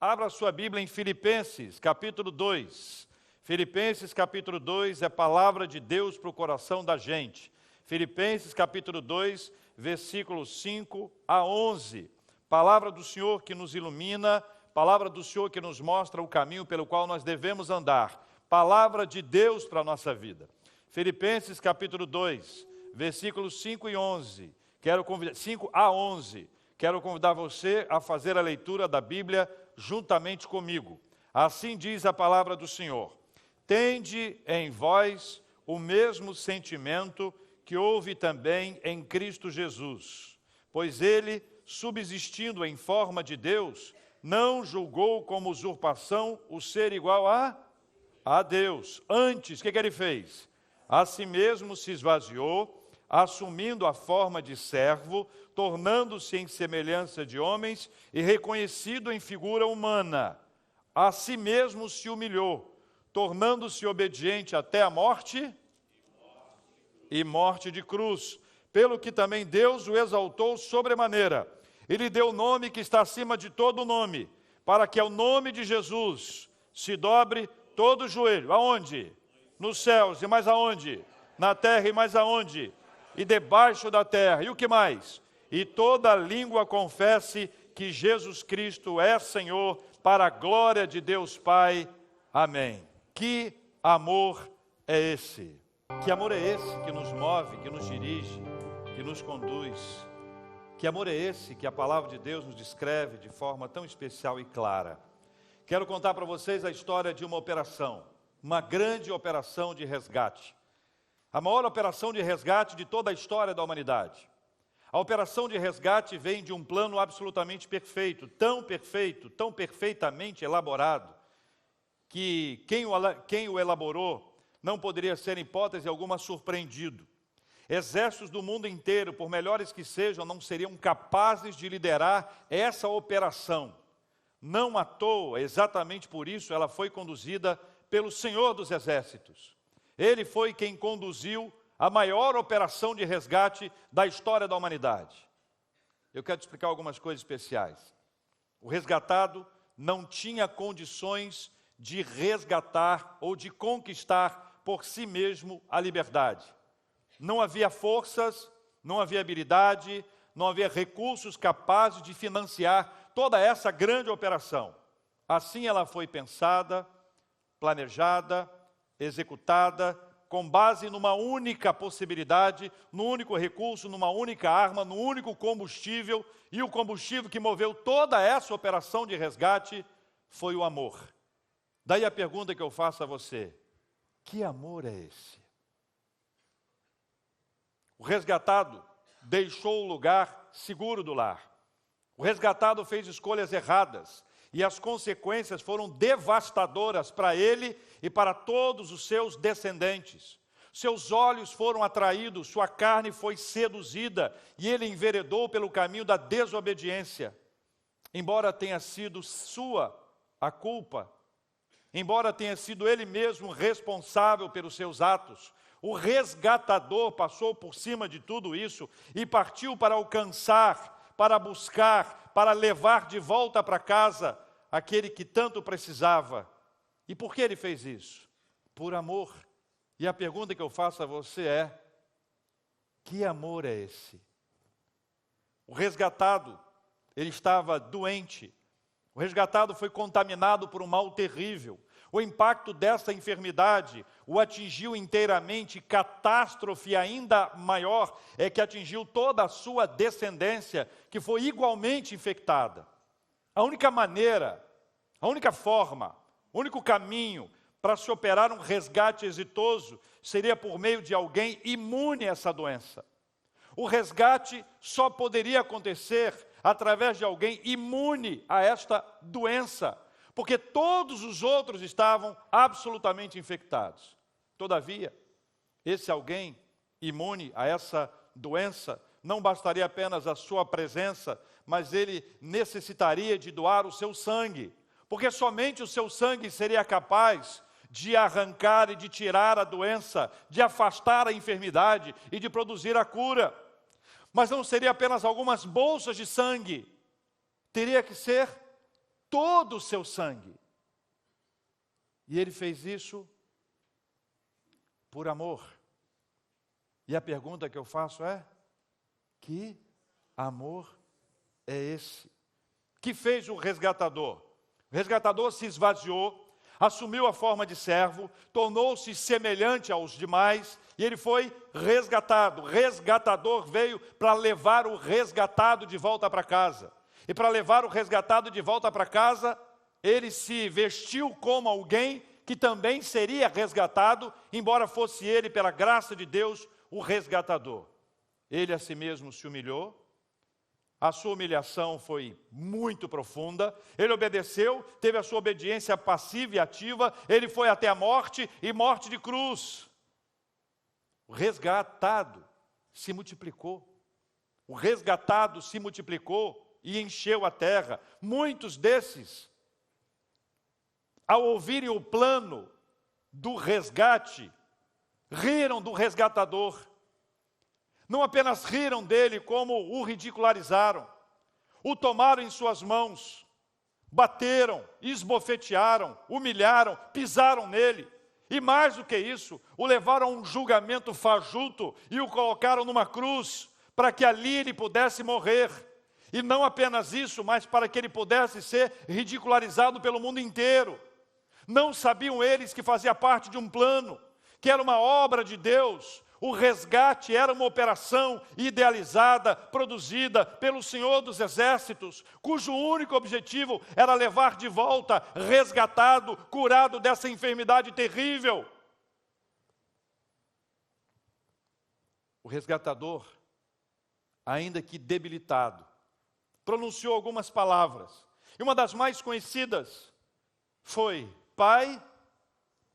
Abra sua Bíblia em Filipenses, capítulo 2. Filipenses, capítulo 2, é palavra de Deus para o coração da gente. Filipenses, capítulo 2, versículos 5 a 11. Palavra do Senhor que nos ilumina, palavra do Senhor que nos mostra o caminho pelo qual nós devemos andar. Palavra de Deus para a nossa vida. Filipenses, capítulo 2, versículos 5 e 11. 5 a 11. Quero convidar você a fazer a leitura da Bíblia juntamente comigo. Assim diz a palavra do Senhor: tende em vós o mesmo sentimento que houve também em Cristo Jesus, pois ele, subsistindo em forma de Deus, não julgou como usurpação o ser igual a Deus. Antes, o que ele fez? A si mesmo se esvaziou, assumindo a forma de servo, tornando-se em semelhança de homens e reconhecido em figura humana. A si mesmo se humilhou, tornando-se obediente até a morte e morte de cruz, pelo que também Deus o exaltou sobremaneira. Ele deu o nome que está acima de todo nome, para que ao nome de Jesus se dobre todo o joelho. Aonde? Nos céus. E mais aonde? Na terra. E mais aonde? E debaixo da terra. E o que mais? E toda língua confesse que Jesus Cristo é Senhor, para a glória de Deus Pai. Amém. Que amor é esse? Que amor é esse que nos move, que nos dirige, que nos conduz? Que amor é esse que a palavra de Deus nos descreve de forma tão especial e clara? Quero contar para vocês a história de uma operação, uma grande operação de resgate. A maior operação de resgate de toda a história da humanidade. A operação de resgate vem de um plano absolutamente perfeito, tão perfeitamente elaborado, que quem o elaborou não poderia ser, em hipótese alguma, surpreendido. Exércitos do mundo inteiro, por melhores que sejam, não seriam capazes de liderar essa operação. Não à toa, exatamente por isso, ela foi conduzida pelo Senhor dos Exércitos. Ele foi quem conduziu a maior operação de resgate da história da humanidade. Eu quero te explicar algumas coisas especiais. O resgatado não tinha condições de resgatar ou de conquistar por si mesmo a liberdade. Não havia forças, não havia habilidade, não havia recursos capazes de financiar toda essa grande operação. Assim ela foi pensada, planejada, executada, com base numa única possibilidade, num único recurso, numa única arma, num único combustível, e o combustível que moveu toda essa operação de resgate foi o amor. Daí a pergunta que eu faço a você: que amor é esse? O resgatado deixou o lugar seguro do lar. O resgatado fez escolhas erradas, e as consequências foram devastadoras para ele e para todos os seus descendentes. Seus olhos foram atraídos, sua carne foi seduzida, e ele enveredou pelo caminho da desobediência. Embora tenha sido sua a culpa, embora tenha sido ele mesmo responsável pelos seus atos, o resgatador passou por cima de tudo isso e partiu para alcançar, para buscar, para levar de volta para casa aquele que tanto precisava. E por que ele fez isso? Por amor. E a pergunta que eu faço a você é: que amor é esse? O resgatado, ele estava doente. O resgatado foi contaminado por um mal terrível. O impacto dessa enfermidade o atingiu inteiramente. Catástrofe ainda maior é que atingiu toda a sua descendência, que foi igualmente infectada. A única maneira, a única forma, o único caminho para se operar um resgate exitoso seria por meio de alguém imune a essa doença. O resgate só poderia acontecer através de alguém imune a esta doença, porque todos os outros estavam absolutamente infectados. Todavia, esse alguém imune a essa doença, não bastaria apenas a sua presença, mas ele necessitaria de doar o seu sangue, porque somente o seu sangue seria capaz de arrancar e de tirar a doença, de afastar a enfermidade e de produzir a cura. Mas não seria apenas algumas bolsas de sangue, teria que ser todo o seu sangue. E ele fez isso por amor. E a pergunta que eu faço é: que amor é esse? Que fez o resgatador? O resgatador se esvaziou, assumiu a forma de servo, tornou-se semelhante aos demais, e ele foi resgatado. O resgatador veio para levar o resgatado de volta para casa. E para levar o resgatado de volta para casa, ele se vestiu como alguém que também seria resgatado, embora fosse ele, pela graça de Deus, o resgatador. Ele a si mesmo se humilhou. A sua humilhação foi muito profunda. Ele obedeceu, teve a sua obediência passiva e ativa. Ele foi até a morte, e morte de cruz. O resgatado se multiplicou. O resgatado se multiplicou e encheu a terra. Muitos desses, ao ouvirem o plano do resgate, riram do resgatador. Não apenas riram dele, como o ridicularizaram, o tomaram em suas mãos, bateram, esbofetearam, humilharam, pisaram nele. E mais do que isso, o levaram a um julgamento fajuto e o colocaram numa cruz, para que ali ele pudesse morrer. E não apenas isso, mas para que ele pudesse ser ridicularizado pelo mundo inteiro. Não sabiam eles que fazia parte de um plano, que era uma obra de Deus. O resgate era uma operação idealizada, produzida pelo Senhor dos Exércitos, cujo único objetivo era levar de volta, resgatado, curado dessa enfermidade terrível. O resgatador, ainda que debilitado, pronunciou algumas palavras. E uma das mais conhecidas foi: Pai,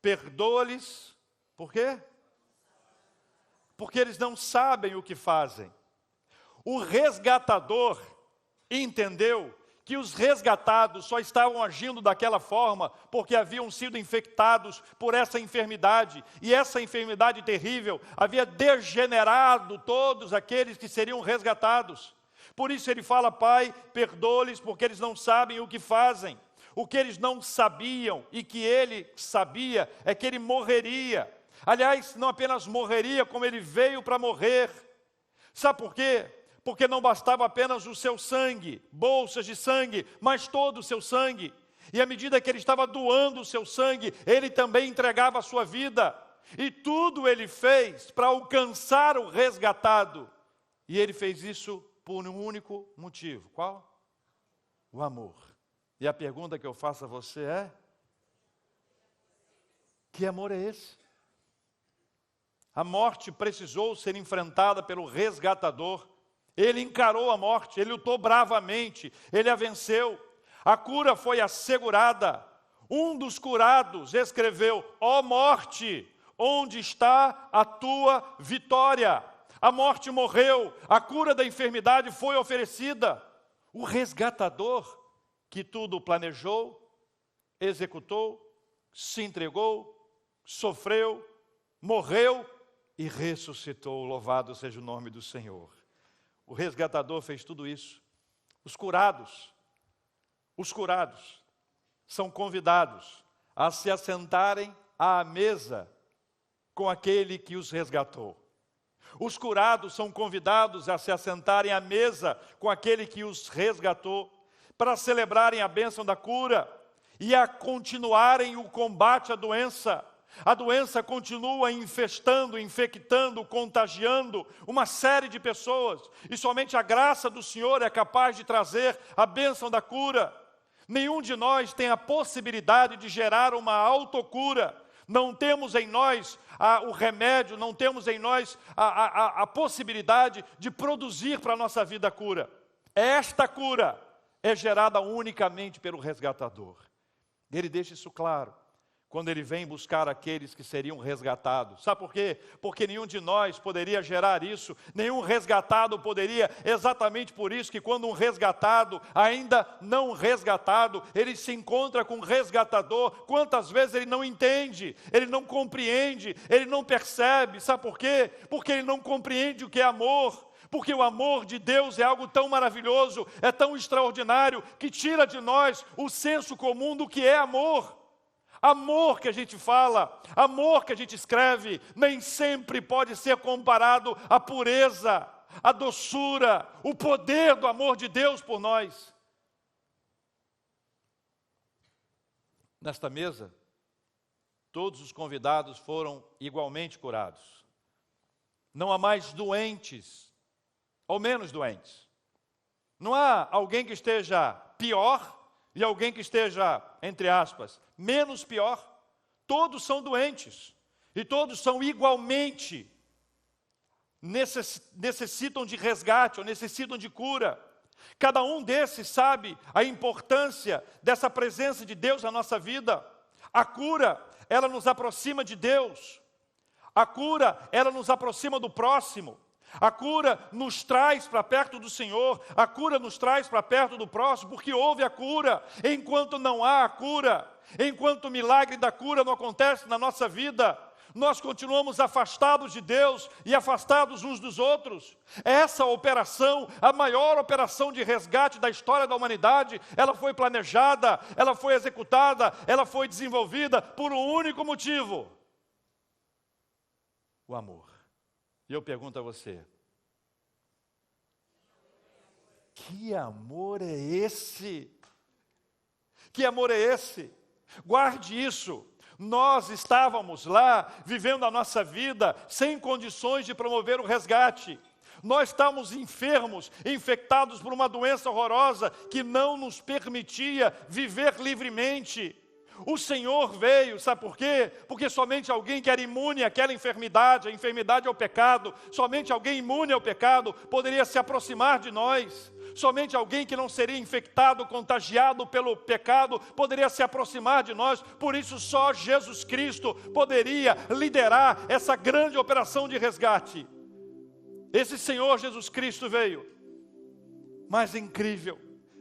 perdoa-lhes. Por quê? Porque eles não sabem o que fazem. O resgatador entendeu que os resgatados só estavam agindo daquela forma porque haviam sido infectados por essa enfermidade, e essa enfermidade terrível havia degenerado todos aqueles que seriam resgatados. Por isso ele fala: Pai, perdoa-lhes, porque eles não sabem o que fazem. O que eles não sabiam e que ele sabia é que ele morreria. Aliás, não apenas morreria, como ele veio para morrer. Sabe por quê? Porque não bastava apenas o seu sangue, bolsas de sangue, mas todo o seu sangue. E à medida que ele estava doando o seu sangue, ele também entregava a sua vida. E tudo ele fez para alcançar o resgatado. E ele fez isso por um único motivo. Qual? O amor. E a pergunta que eu faço a você é: que amor é esse? A morte precisou ser enfrentada pelo resgatador. Ele encarou a morte, ele lutou bravamente, ele a venceu. A cura foi assegurada. Um dos curados escreveu: ó morte, onde está a tua vitória? A morte morreu, a cura da enfermidade foi oferecida. O resgatador, que tudo planejou, executou, se entregou, sofreu, morreu e ressuscitou. Louvado seja o nome do Senhor. O resgatador fez tudo isso. Os curados são convidados a se assentarem à mesa com aquele que os resgatou. Os curados são convidados a se assentarem à mesa com aquele que os resgatou, para celebrarem a bênção da cura e a continuarem o combate à doença. A doença continua infestando, infectando, contagiando uma série de pessoas, e somente a graça do Senhor é capaz de trazer a bênção da cura. Nenhum de nós tem a possibilidade de gerar uma autocura. Não temos em nós o remédio, não temos em nós a possibilidade de produzir para a nossa vida a cura. Esta cura é gerada unicamente pelo resgatador. Ele deixa isso claro quando ele vem buscar aqueles que seriam resgatados. Sabe por quê? Porque nenhum de nós poderia gerar isso, nenhum resgatado poderia. Exatamente por isso que quando um resgatado, ainda não resgatado, ele se encontra com um resgatador, quantas vezes ele não entende, ele não compreende, ele não percebe. Sabe por quê? Porque ele não compreende o que é amor. Porque o amor de Deus é algo tão maravilhoso, é tão extraordinário, que tira de nós o senso comum do que é amor. Amor que a gente fala, amor que a gente escreve, nem sempre pode ser comparado à pureza, à doçura, o poder do amor de Deus por nós. Nesta mesa, todos os convidados foram igualmente curados. Não há mais doentes, ou menos doentes. Não há alguém que esteja pior e alguém que esteja, entre aspas, menos pior. Todos são doentes e todos são igualmente necessitam de resgate ou necessitam de cura. Cada um desses sabe a importância dessa presença de Deus na nossa vida. A cura, ela nos aproxima de Deus. A cura, ela nos aproxima do próximo. A cura nos traz para perto do Senhor. A cura nos traz para perto do próximo, porque houve a cura. Enquanto não há a cura, enquanto o milagre da cura não acontece na nossa vida, nós continuamos afastados de Deus e afastados uns dos outros. Essa operação, a maior operação de resgate da história da humanidade, ela foi planejada, ela foi executada, ela foi desenvolvida por um único motivo: o amor. E eu pergunto a você, que amor é esse? Que amor é esse? Guarde isso. Nós estávamos lá, vivendo a nossa vida, sem condições de promover o resgate. Nós estávamos enfermos, infectados por uma doença horrorosa, que não nos permitia viver livremente. O Senhor veio, sabe por quê? Porque somente alguém que era imune àquela enfermidade, a enfermidade é o pecado, somente alguém imune ao pecado poderia se aproximar de nós. Somente alguém que não seria infectado, contagiado pelo pecado, poderia se aproximar de nós. Por isso só Jesus Cristo poderia liderar essa grande operação de resgate. Esse Senhor Jesus Cristo veio. Mas incrível,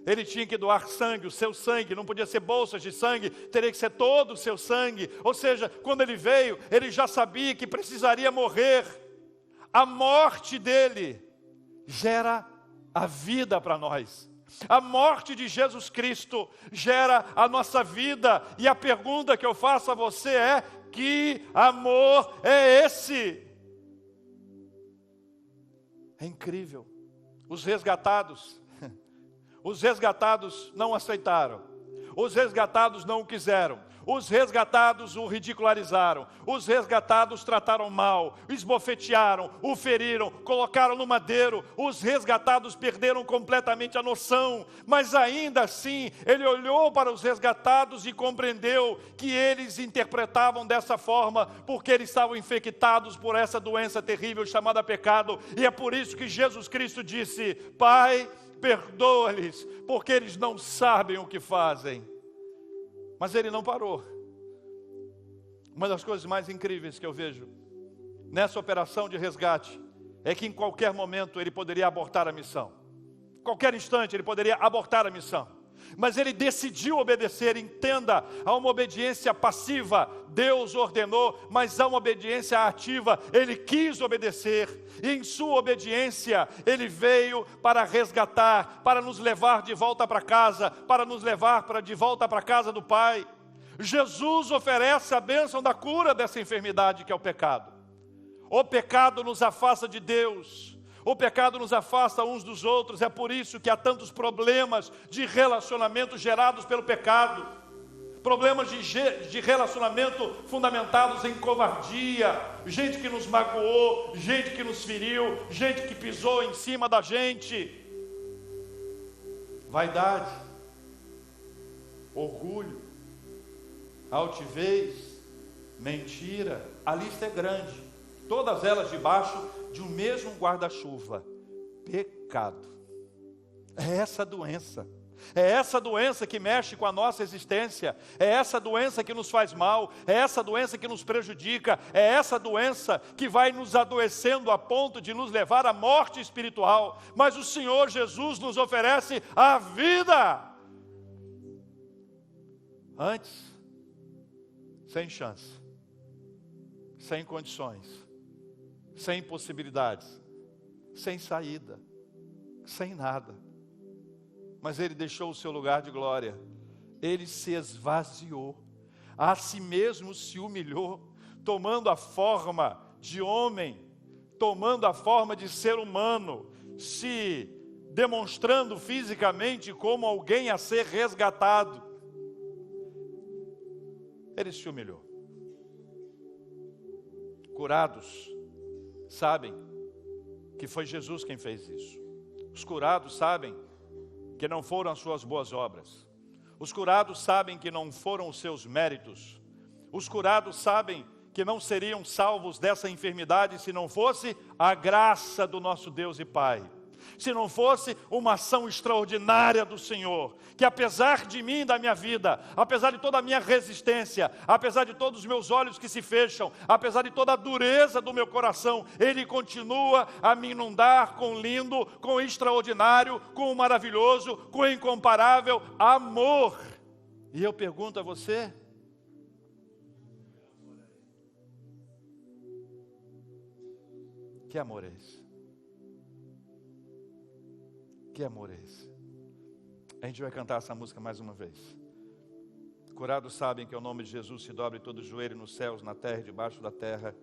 Ele tinha que doar sangue, o seu sangue, não podia ser bolsas de sangue, teria que ser todo o seu sangue. Ou seja, quando Ele veio, Ele já sabia que precisaria morrer. A morte dEle gera a vida para nós. A morte de Jesus Cristo gera a nossa vida. E a pergunta que eu faço a você é: que amor é esse? É incrível. Os resgatados não aceitaram. Os resgatados não o quiseram. Os resgatados o ridicularizaram. Os resgatados trataram mal, esbofetearam, o feriram, colocaram no madeiro. Os resgatados perderam completamente a noção. Mas ainda assim, ele olhou para os resgatados e compreendeu que eles interpretavam dessa forma porque eles estavam infectados por essa doença terrível chamada pecado. E é por isso que Jesus Cristo disse: Pai, perdoa-lhes, porque eles não sabem o que fazem. Mas ele não parou. Uma das coisas mais incríveis que eu vejo nessa operação de resgate é que em qualquer momento ele poderia abortar a missão. Qualquer instante ele poderia abortar a missão. Mas ele decidiu obedecer. Entenda, há uma obediência passiva, Deus ordenou, mas há uma obediência ativa, ele quis obedecer. E em sua obediência, ele veio para resgatar, para nos levar de volta para casa, para nos levar de volta para a casa do Pai. Jesus oferece a bênção da cura dessa enfermidade que é o pecado. O pecado nos afasta de Deus. O pecado nos afasta uns dos outros. É por isso que há tantos problemas de relacionamento gerados pelo pecado. Problemas de relacionamento fundamentados em covardia. Gente que nos magoou, gente que nos feriu, gente que pisou em cima da gente. Vaidade, orgulho, altivez, mentira. A lista é grande. Todas elas debaixo de um mesmo guarda-chuva: pecado. É essa doença. É essa doença que mexe com a nossa existência. É essa doença que nos faz mal. É essa doença que nos prejudica. É essa doença que vai nos adoecendo a ponto de nos levar à morte espiritual. Mas o Senhor Jesus nos oferece a vida. Antes, sem chance, sem condições, sem possibilidades. sem saída, sem nada. Mas ele deixou o seu lugar de glória. Ele se esvaziou, a si mesmo se humilhou, tomando a forma de homem, tomando a forma de ser humano, se demonstrando fisicamente como alguém a ser resgatado. Ele se humilhou. Curados sabem que foi Jesus quem fez isso. Os curados sabem que não foram as suas boas obras. Os curados sabem que não foram os seus méritos. Os curados sabem que não seriam salvos dessa enfermidade se não fosse a graça do nosso Deus e Pai. Se não fosse uma ação extraordinária do Senhor, que apesar de mim e da minha vida, apesar de toda a minha resistência, apesar de todos os meus olhos que se fecham, apesar de toda a dureza do meu coração, Ele continua a me inundar com lindo, com extraordinário, com maravilhoso, com incomparável amor. E eu pergunto a você: que amor é esse? Que amor é esse? A gente vai cantar essa música mais uma vez. Curados sabem que o nome de Jesus se dobre todo joelho nos céus, na terra e debaixo da terra.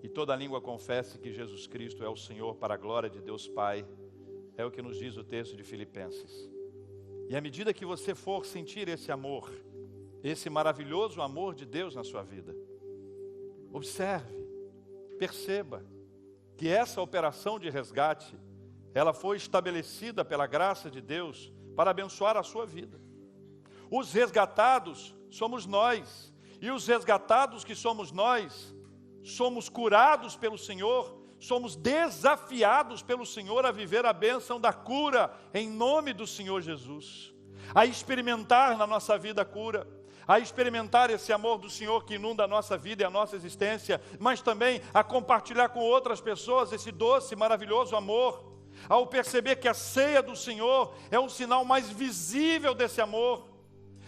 E toda língua confesse que Jesus Cristo é o Senhor para a glória de Deus Pai. É o que nos diz o texto de Filipenses. E à medida que você for sentir esse amor, esse maravilhoso amor de Deus na sua vida, observe, perceba que essa operação de resgate, ela foi estabelecida pela graça de Deus para abençoar a sua vida. Os resgatados somos nós, e os resgatados que somos nós, somos curados pelo Senhor, somos desafiados pelo Senhor a viver a bênção da cura em nome do Senhor Jesus, a experimentar na nossa vida a cura, a experimentar esse amor do Senhor que inunda a nossa vida e a nossa existência, mas também a compartilhar com outras pessoas esse doce, maravilhoso amor, ao perceber que a ceia do Senhor é um sinal mais visível desse amor,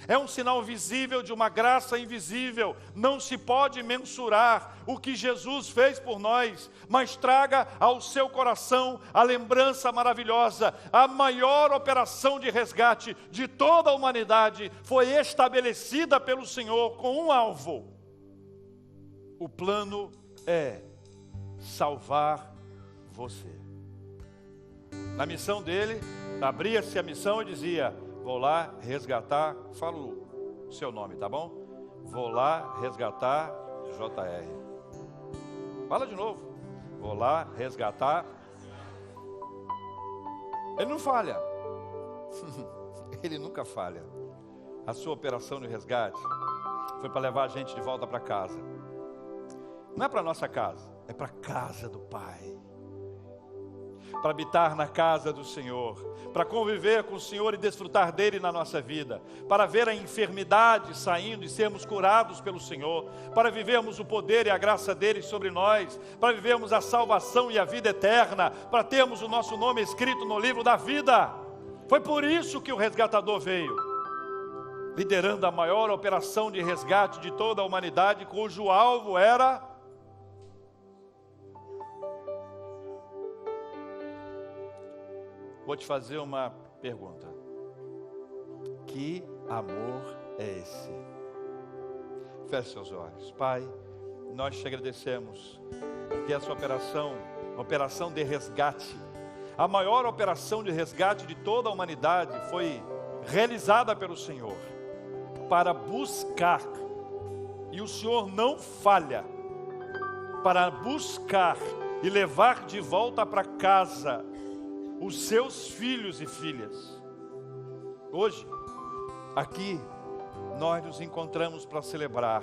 é um sinal visível de uma graça invisível. Não se pode mensurar o que Jesus fez por nós, mas traga ao seu coração a lembrança maravilhosa. A maior operação de resgate de toda a humanidade foi estabelecida pelo Senhor com um alvo. O plano é salvar você. Na missão dele, abria-se a missão e dizia: vou lá resgatar, falo o seu nome, tá bom? Vou lá resgatar JR. Fala de novo. Vou lá resgatar. Ele não falha. Ele nunca falha. A sua operação de resgate foi para levar a gente de volta para casa. Não é para nossa casa, é para a casa do Pai. Para habitar na casa do Senhor, para conviver com o Senhor e desfrutar dele na nossa vida, para ver a enfermidade saindo e sermos curados pelo Senhor, para vivermos o poder e a graça dele sobre nós, para vivermos a salvação e a vida eterna, para termos o nosso nome escrito no livro da vida. Foi por isso que o resgatador veio, liderando a maior operação de resgate de toda a humanidade, cujo alvo era... Vou te fazer uma pergunta. Que amor é esse? Feche seus olhos. Pai, nós te agradecemos, porque essa operação de resgate, a maior operação de resgate de toda a humanidade, foi realizada pelo Senhor, para buscar, e o Senhor não falha, para buscar e levar de volta para casa os seus filhos e filhas. Hoje, aqui, nós nos encontramos para celebrar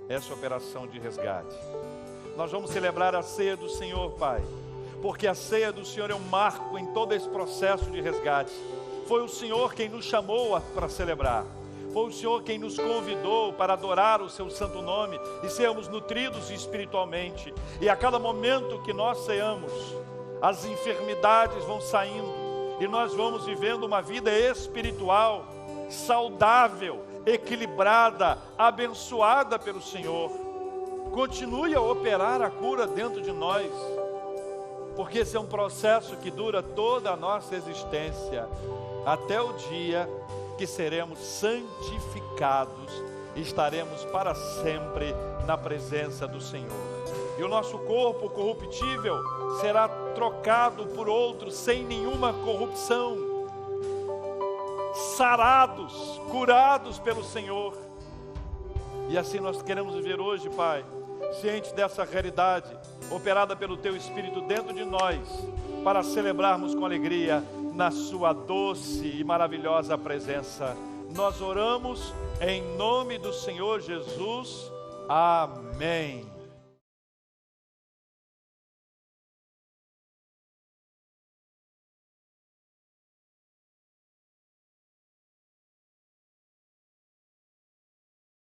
essa operação de resgate. Nós vamos celebrar a ceia do Senhor, Pai, porque a ceia do Senhor é um marco em todo esse processo de resgate. Foi o Senhor quem nos chamou para celebrar. Foi o Senhor quem nos convidou para adorar o seu santo nome e sermos nutridos espiritualmente. E a cada momento que nós ceamos, as enfermidades vão saindo e nós vamos vivendo uma vida espiritual, saudável, equilibrada, abençoada pelo Senhor. Continue a operar a cura dentro de nós. porque esse é um processo que dura toda a nossa existência, até o dia que seremos santificados e estaremos para sempre na presença do Senhor. E o nosso corpo corruptível será trocado por outro sem nenhuma corrupção, sarados, curados pelo Senhor. E assim nós queremos viver hoje, Pai, ciente dessa realidade, operada pelo Teu Espírito dentro de nós, para celebrarmos com alegria na Sua doce e maravilhosa presença. Nós oramos em nome do Senhor Jesus. Amém.